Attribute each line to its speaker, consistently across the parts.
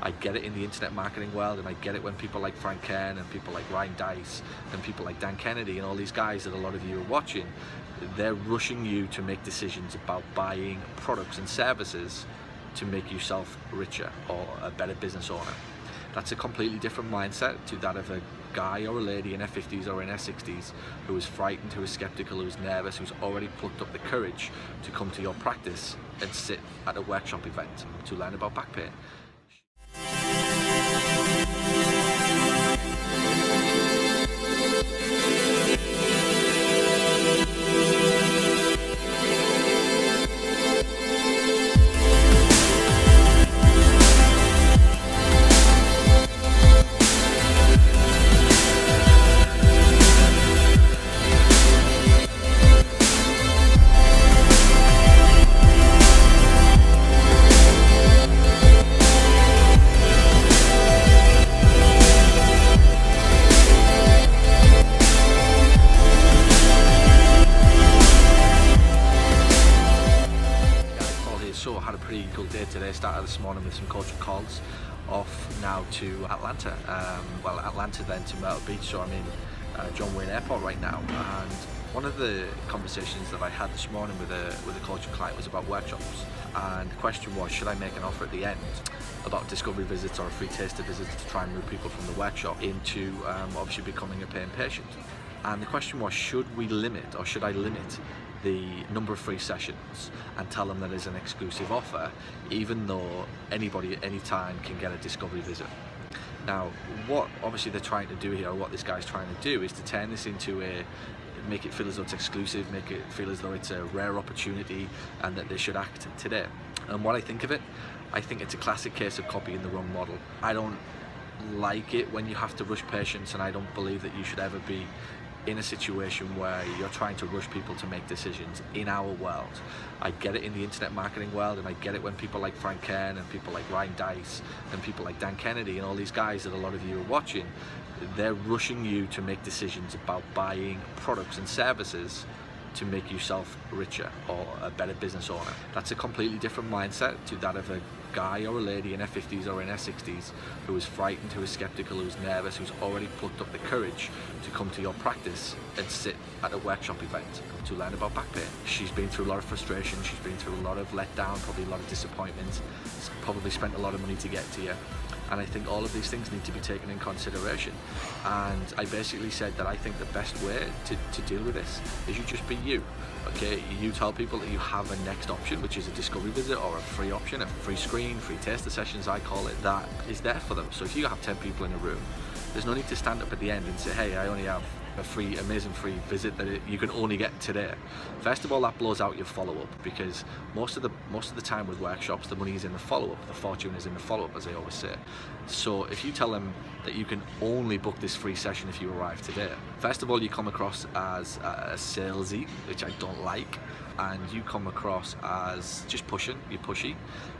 Speaker 1: I get it in the internet marketing world, and I get it when people like Frank Kern and people like Ryan Dice and people like Dan Kennedy and all these guys that a lot of you are watching, they're rushing you to make decisions about buying products and services to make yourself richer or a better business owner. That's a completely different mindset to that of a guy or a lady in their 50s or in their 60s who is frightened, who is skeptical, who is nervous, who's already plucked up the courage to come to your practice and sit at a workshop event to learn about back pain. So I had a pretty cool day today. Started this morning with some coaching calls, off now to Atlanta. Atlanta then to Myrtle Beach, so I'm in John Wayne Airport right now. And one of the conversations that I had this morning with a coaching client was about workshops. And the question was, should I make an offer at the end about discovery visits or a free taster visit to try and move people from the workshop into obviously becoming a paying patient? And the question was, should we limit, or should I limit the number of free sessions and tell them that it's an exclusive offer, even though anybody at any time can get a discovery visit? Now, what obviously they're trying to do here, or what this guy's trying to do, is to turn this into make it feel as though it's exclusive, make it feel as though it's a rare opportunity and that they should act today. And what I think of it, I think it's a classic case of copying the wrong model. I don't like it when you have to rush patients, and I don't believe that you should ever be in a situation where you're trying to rush people to make decisions in our world. I get it in the internet marketing world, and I get it when people like Frank Kern and people like Ryan Dice and people like Dan Kennedy and all these guys that a lot of you are watching, they're rushing you to make decisions about buying products and services to make yourself richer or a better business owner. That's a completely different mindset to that of a guy or a lady in their 50s or in their 60s who is frightened, who is skeptical, who's nervous, who's already plucked up the courage to come to your practice and sit at a workshop event to learn about back pain. She's been through a lot of frustration, she's been through a lot of letdown, probably a lot of disappointment, probably spent a lot of money to get to you. And I think all of these things need to be taken in consideration. And I basically said that I think the best way to deal with this is you just be you. Okay, you tell people that you have a next option, which is a discovery visit or a free option, a free screen, free taster sessions, I call it, that is there for them. So if you have 10 people in a room, there's no need to stand up at the end and say, hey, I only have a amazing free visit that you can only get today. First of all, that blows out your follow-up, because most of the time with workshops, the money is in the follow-up, the fortune is in the follow-up, as I always say. So if you tell them that you can only book this free session if you arrive today, first of all, you come across as salesy, which I don't like, and you come across as just pushing, you're pushy,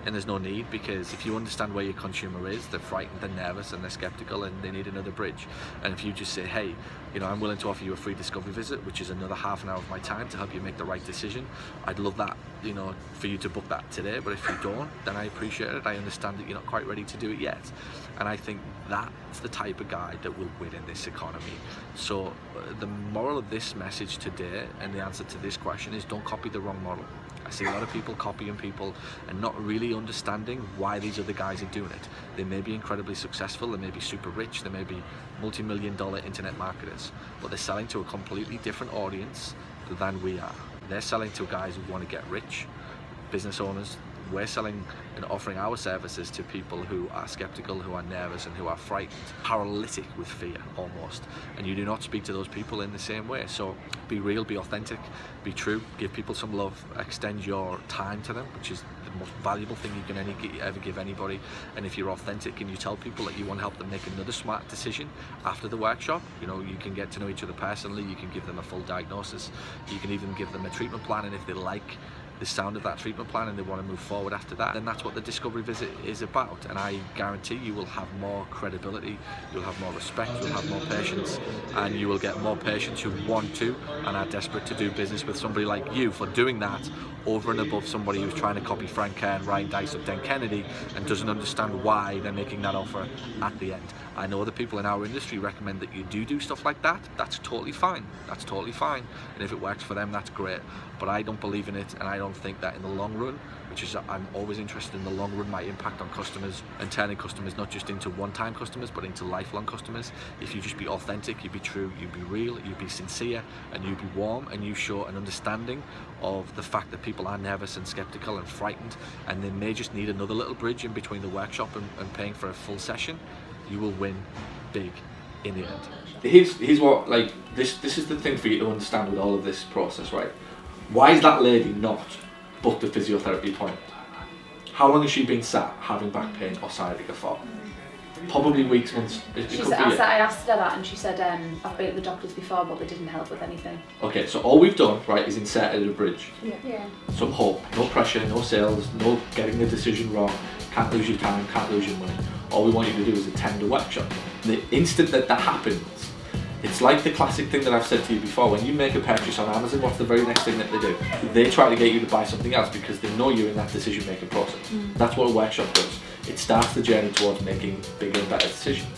Speaker 1: and there's no need, because if you understand where your consumer is, they're frightened, they're nervous, and they're skeptical, and they need another bridge. And if you just say, hey, I'm willing to offer you a free discovery visit, which is another half an hour of my time to help you make the right decision, I'd love that, for you to book that today. But if you don't, then I appreciate it. I understand that you're not quite ready to do it yet. And I think that's the type of guy that will win in this economy. So the moral of this message today, and the answer to this question, is don't copy the wrong model. I see a lot of people copying people and not really understanding why these other guys are doing it. They may be incredibly successful, they may be super rich, they may be multi-million-dollar internet marketers, but they're selling to a completely different audience than we are. They're selling to guys who want to get rich, business owners. We're selling and offering our services to people who are skeptical, who are nervous, and who are frightened, paralytic with fear almost. And you do not speak to those people in the same way. So be real, be authentic, be true, give people some love, extend your time to them, which is the most valuable thing you can ever give anybody. And if you're authentic and you tell people that you want to help them make another smart decision after the workshop, you can get to know each other personally, you can give them a full diagnosis, you can even give them a treatment plan, and if they like the sound of that treatment plan and they want to move forward after that, then that's what the discovery visit is about. And I guarantee you will have more credibility, you'll have more respect, you'll have more patience, and you will get more patients who want to and are desperate to do business with somebody like you for doing that over and above somebody who's trying to copy Frank Kern, Ryan Dice or Dan Kennedy and doesn't understand why they're making that offer at the end. I know the people in our industry recommend that you do stuff like that. That's totally fine. That's totally fine. And if it works for them, that's great. But I don't believe in it, and I don't think that in the long run, which is I'm always interested in the long run, my impact on customers and turning customers not just into one-time customers but into lifelong customers. If you just be authentic, you be true, you be real, you be sincere, and you be warm, and you show an understanding of the fact that people are nervous and skeptical and frightened, and they may just need another little bridge in between the workshop and paying for a full session, you will win big in the end. Here's what, like, this is the thing for you to understand with all of this process, right? Why is that lady not booked a physiotherapy appointment? How long has she been sat having back pain or sciatica for? Probably weeks, months.
Speaker 2: I asked her that and she said, I've been at the doctors before but they didn't help with anything.
Speaker 1: Okay, so all we've done, right, is inserted a bridge.
Speaker 2: Yeah.
Speaker 1: Some hope, no pressure, no sales, no getting the decision wrong, can't lose your time, can't lose your money. All we want you to do is attend a workshop. The instant that happens, it's like the classic thing that I've said to you before. When you make a purchase on Amazon, what's the very next thing that they do? They try to get you to buy something else because they know you're in that decision-making process. That's what a workshop does. It starts the journey towards making bigger and better decisions.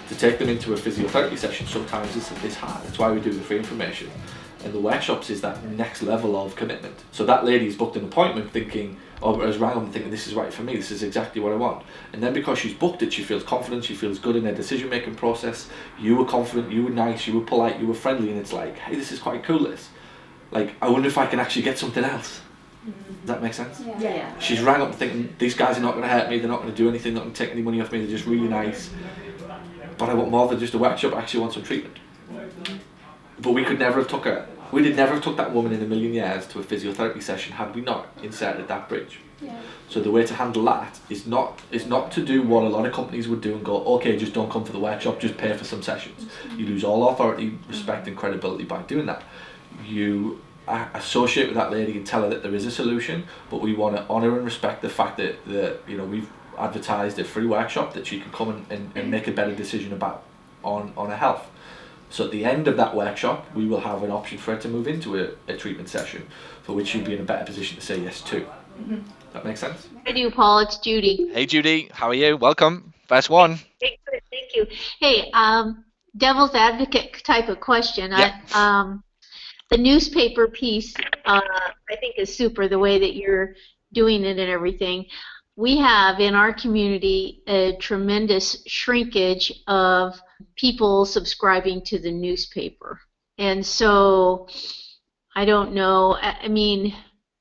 Speaker 1: To take them into a physiotherapy session sometimes is hard. That's why we do the free information. And the workshops is that next level of commitment. So that lady's booked an appointment thinking, or has rang up and thinking, this is right for me, this is exactly what I want. And then because she's booked it, she feels confident, she feels good in her decision making process. You were confident, you were nice, you were polite, you were friendly, and it's like, hey, this is quite cool, this. Like, I wonder if I can actually get something else. Does that make sense?
Speaker 2: Yeah.
Speaker 1: She's rang up thinking, these guys are not going to hurt me, they're not going to do anything, they're not going to take any money off me, they're just really nice. But I want more than just a workshop, I actually want some treatment. But we could never have took her. We'd never have took that woman in a million years to a physiotherapy session had we not inserted that bridge.
Speaker 2: Yeah.
Speaker 1: So the way to handle that is not to do what a lot of companies would do and go, okay, just don't come for the workshop, just pay for some sessions. You lose all authority, respect and credibility by doing that. You associate with that lady and tell her that there is a solution, but we want to honour and respect the fact that we've advertised a free workshop that she can come and make a better decision about on her health. So at the end of that workshop, we will have an option for her to move into a treatment session for which she'll be in a better position to say yes to. Does that make sense?
Speaker 3: I do, Paul. It's Judy.
Speaker 4: Hey, Judy. How are you? Welcome. First one.
Speaker 3: Hey, good. Thank you. Hey, devil's advocate type of question.
Speaker 4: Yep.
Speaker 3: The newspaper piece, I think, is super, the way that you're doing it and everything. We have in our community a tremendous shrinkage of people subscribing to the newspaper. And so I don't know. I mean,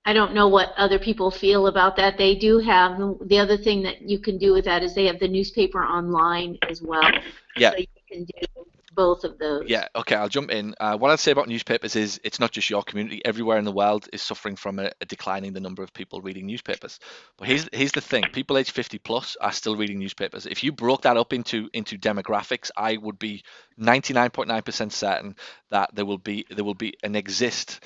Speaker 3: I don't know what other people feel about that. They do have, the other thing that you can do with that is they have the newspaper online as well.
Speaker 4: Yeah.
Speaker 3: So you can do both of those.
Speaker 4: Yeah, okay, I'll jump in. What I'd say about newspapers is it's not just your community. Everywhere in the world is suffering from a declining the number of people reading newspapers. But here's the thing. People age 50 plus are still reading newspapers. If you broke that up into demographics, I would be 99.9% certain that there will be and exist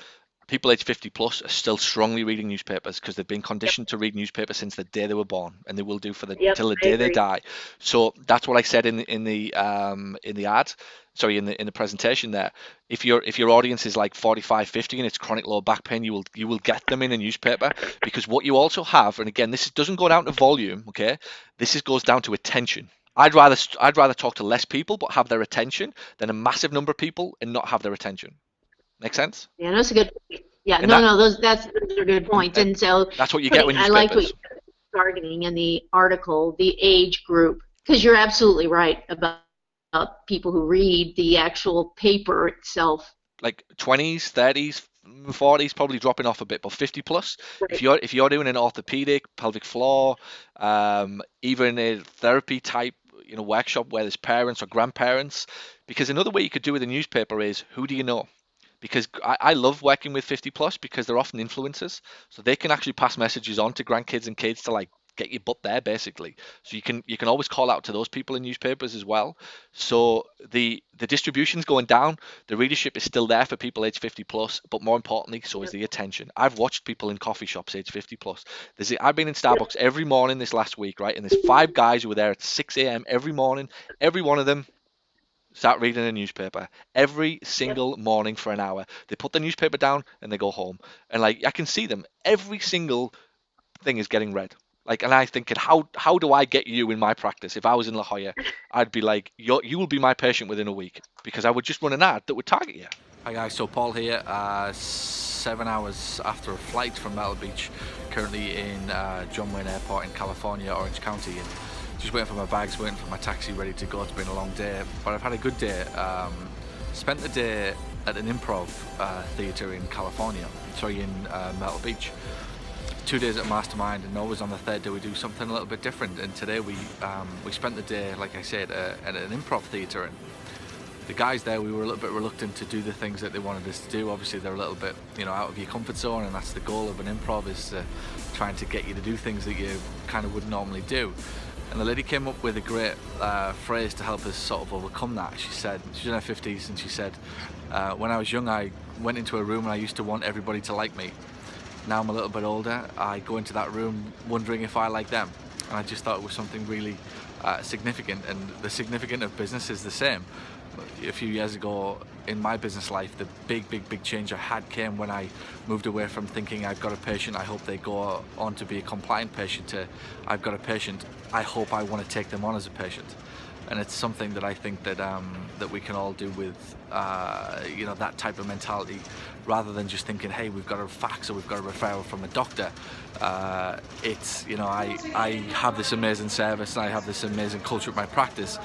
Speaker 4: people age 50 plus are still strongly reading newspapers because they've been conditioned to read newspapers since the day they were born, and they will do for till the day they die. So that's what I said in the ad. Sorry, in the presentation there. If your audience is like 45, 50 and it's chronic low back pain, you will get them in a newspaper, because what you also have, and again, this doesn't go down to volume, okay? This goes down to attention. I'd rather talk to less people but have their attention than a massive number of people and not have their attention. Make sense?
Speaker 3: Yeah, that's a good point. Yeah,
Speaker 4: And
Speaker 3: those are good points. And so
Speaker 4: that's what you get when you
Speaker 3: I like what you're targeting in the article, the age group, because you're absolutely right about people who read the actual paper itself.
Speaker 4: Like 20s, 30s, 40s, probably dropping off a bit, but 50 plus. Right. If you're doing an orthopedic, pelvic floor, even a therapy type, workshop where there's parents or grandparents, because another way you could do with a newspaper is, who do you know? Because I love working with 50 plus because they're often influencers, so they can actually pass messages on to grandkids and kids to like get your butt there, basically. So you can always call out to those people in newspapers as well. So the distribution's going down, the readership is still there for people age 50 plus, but more importantly, so is the attention. I've watched people in coffee shops age 50 plus. I've been in Starbucks every morning this last week, right? And there's 5 guys who were there at 6 a.m. every morning. Every one of them start reading a newspaper every single morning for an hour. They put the newspaper down and they go home. And like I can see them, every single thing is getting read. Like, and I thinking, how do I get you in my practice? If I was in La Jolla, I'd be like, you will be my patient within a week, because I would just run an ad that would target you.
Speaker 1: Hi guys, so Paul here, 7 hours after a flight from Myrtle Beach, currently in John Wayne Airport in California, Orange County, and just waiting for my bags, waiting for my taxi, ready to go. It's been a long day, but I've had a good day. Spent the day at an improv theatre in Myrtle Beach. 2 days at Mastermind, and always on the third day we do something a little bit different. And today we spent the day, like I said, at an improv theatre, and the guys there, we were a little bit reluctant to do the things that they wanted us to do. Obviously they're a little bit, out of your comfort zone, and that's the goal of an improv, is trying to get you to do things that you kind of wouldn't normally do. And the lady came up with a great phrase to help us sort of overcome that. She said, she's in her 50s, and she said, when I was young I went into a room and I used to want everybody to like me. Now I'm a little bit older, I go into that room wondering if I like them. And I just thought it was something really significant, and the significance of business is the same. A few years ago in my business life, the big change I had came when I moved away from thinking I've got a patient, I hope they go on to be a compliant patient, to I've got a patient, I hope I want to take them on as a patient. And it's something that I think that that we can all do with that type of mentality, rather than just thinking, hey, we've got a fax or we've got a referral from a doctor. It's I have this amazing service and I have this amazing culture at my practice.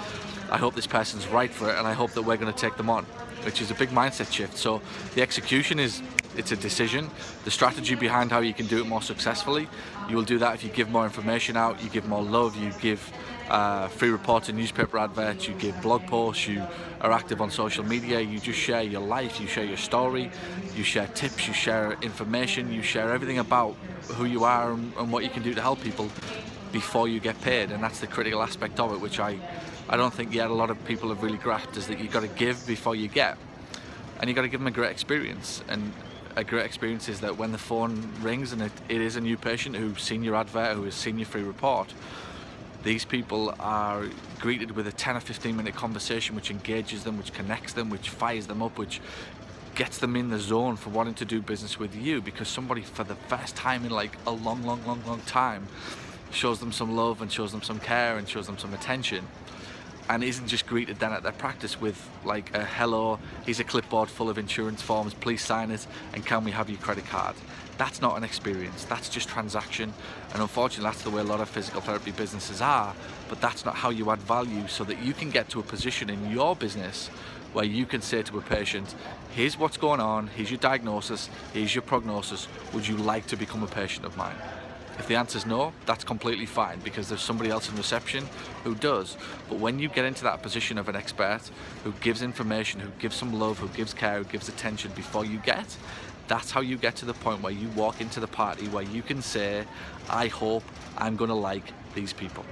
Speaker 1: I hope this person's right for it, and I hope that we're going to take them on, which is a big mindset shift. So the execution it's a decision. The strategy behind how you can do it more successfully, you will do that if you give more information out, you give more love, you give free reports and newspaper adverts, you give blog posts, you are active on social media, you just share your life, you share your story, you share tips, you share information, you share everything about who you are and what you can do to help people before you get paid. And that's the critical aspect of it, which I don't think yet a lot of people have really grasped, is that you've got to give before you get, and you've got to give them a great experience. And a great experience is that when the phone rings and it is a new patient who's seen your advert, who has seen your free report, these people are greeted with a 10 or 15 minute conversation which engages them, which connects them, which fires them up, which gets them in the zone for wanting to do business with you, because somebody for the first time in like a long time shows them some love and shows them some care and shows them some attention, and isn't just greeted then at their practice with like a hello, here's a clipboard full of insurance forms, please sign it, and can we have your credit card. That's not an experience, that's just transaction. And unfortunately that's the way a lot of physical therapy businesses are, but that's not how you add value, so that you can get to a position in your business where you can say to a patient, here's what's going on, here's your diagnosis, here's your prognosis, would you like to become a patient of mine? If the answer is no, that's completely fine, because there's somebody else in reception who does. But when you get into that position of an expert who gives information, who gives some love, who gives care, who gives attention before you get, that's how you get to the point where you walk into the party where you can say, I hope I'm going to like these people.